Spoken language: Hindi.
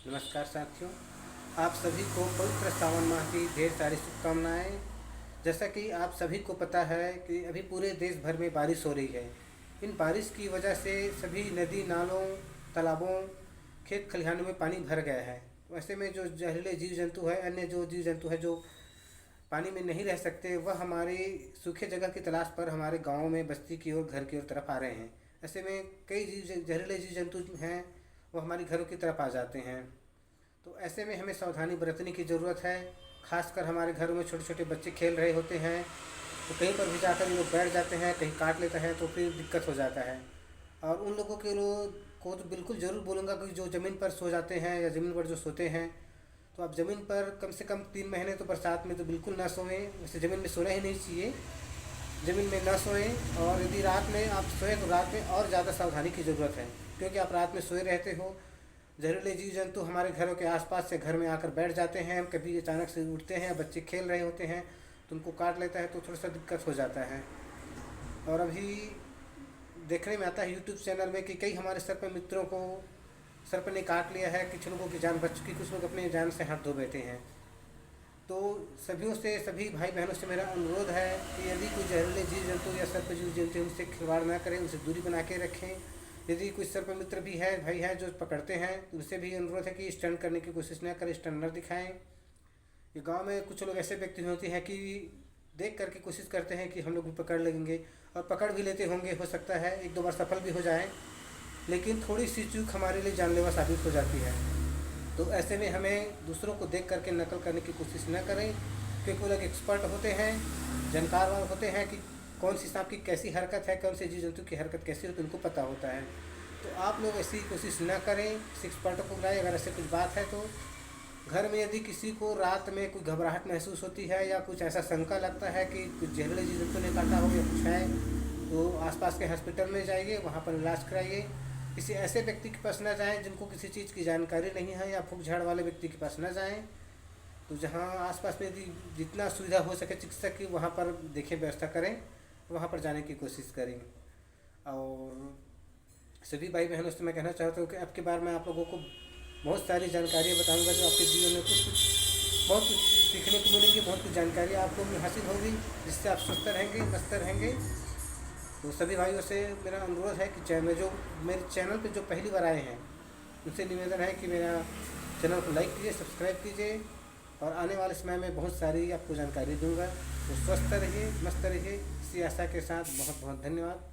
नमस्कार साथियों, आप सभी को पवित्र सावन माह की ढेर सारी शुभकामनाएं। जैसा कि आप सभी को पता है कि अभी पूरे देश भर में बारिश हो रही है। इन बारिश की वजह से सभी नदी नालों, तालाबों, खेत खलिहानों में पानी भर गया है। वैसे में जो जहरीले जीव जंतु है, अन्य जो जीव जंतु है जो पानी में नहीं रह सकते, वह हमारी सूखे जगह की तलाश पर हमारे गाँव में बस्ती की ओर, घर की ओर तरफ आ रहे हैं। ऐसे में कई जहरीले जीव जंतु हैं, वो हमारे घरों की तरफ आ जाते हैं। तो ऐसे में हमें सावधानी बरतने की ज़रूरत है। खासकर हमारे घरों में छोटे छोटे बच्चे खेल रहे होते हैं, तो कहीं पर भी जाकर ये लोग बैठ जाते हैं, कहीं काट लेते हैं, तो फिर दिक्कत हो जाता है। और उन लोगों के लोग को तो बिल्कुल ज़रूर बोलूँगा कि जो ज़मीन पर सो जाते हैं या ज़मीन पर जो सोते हैं, तो आप ज़मीन पर कम से कम 3 महीने तो बरसात में तो बिल्कुल ना सोएं। वैसे ज़मीन में सोना ही नहीं चाहिए, ज़मीन में ना सोएं। और यदि रात में आप सोएं तो रात में और ज़्यादा सावधानी की ज़रूरत है, क्योंकि आप रात में सोए रहते हो, जहरीले जीव जंतु हमारे घरों के आसपास से घर में आकर बैठ जाते हैं। कभी अचानक से उठते हैं, बच्चे खेल रहे होते हैं तो उनको काट लेता है, तो थोड़ा सा दिक्कत हो जाता है। और अभी देखने में आता है यूट्यूब चैनल में कि कई हमारे सर्प मित्रों को सर्प ने काट लिया है, कुछ लोगों की जान बच चुकी, कुछ लोग अपने जान से हाथ धो बैठे हैं। तो सभी भाई बहनों से मेरा अनुरोध है कि यदि कोई जहरीले जीव जंतु या सर्प जीव जंतु उनसे खिलवाड़ ना करें, उनसे दूरी बना के रखें। यदि कोई सर्प मित्र भी है, भाई है जो पकड़ते हैं, तो उनसे भी अनुरोध है कि स्टंट करने की कोशिश ना करें, स्टंट न दिखाएं। ये गांव में कुछ लोग ऐसे व्यक्ति होते हैं कि देख करके कोशिश करते हैं कि हम लोग भी पकड़ लेंगे, और पकड़ भी लेते होंगे। हो सकता है 1-2 बार सफल भी हो जाए, लेकिन थोड़ी सी चूक हमारे लिए जानलेवा साबित हो जाती है। तो ऐसे में हमें दूसरों को देख करके नकल करने की कोशिश न करें, क्योंकि वो लोग एक्सपर्ट होते हैं, जानकार होते हैं कि कौन सी सांप की कैसी हरकत है, कौन से जीव जंतु की हरकत कैसी होती है, उनको पता होता है। तो आप लोग ऐसी कोशिश न करें, किसी एक्सपर्टों को बुलाएं। अगर ऐसे कुछ बात है तो घर में यदि किसी को रात में कोई घबराहट महसूस होती है या कुछ ऐसा शंका लगता है कि कुछ जहरीले जीव जंतु ने काटा हो या कुछ है, तो आसपास के हॉस्पिटल में जाइए, वहाँ पर इलाज कराइए। किसी ऐसे व्यक्ति के पास न जाएं जिनको किसी चीज़ की जानकारी नहीं है, या फूक झाड़ वाले व्यक्ति के पास न जाएं। तो जहाँ आसपास में यदि जितना सुविधा हो सके चिकित्सक की, वहाँ पर देखें, व्यवस्था करें, वहाँ पर जाने की कोशिश करें। और सभी भाई बहनों से मैं कहना चाहता हूँ कि अब के बार मैं आप लोगों को बहुत सारी जानकारियाँ बताऊँगा, जो आपके जीवन में बहुत कुछ सीखने को मिलेंगी, बहुत कुछ जानकारी आपको हासिल होगी, जिससे आप स्वस्थ रहेंगे, मस्त रहेंगे। तो सभी भाइयों से मेरा अनुरोध है कि मेरे चैनल पे जो पहली बार आए हैं, उनसे निवेदन है कि मेरा चैनल को लाइक कीजिए, सब्सक्राइब कीजिए, और आने वाले समय में बहुत सारी आपको जानकारी दूंगा। तो स्वस्थ रहिए, मस्त रहिए, इसी आशा के साथ बहुत बहुत धन्यवाद।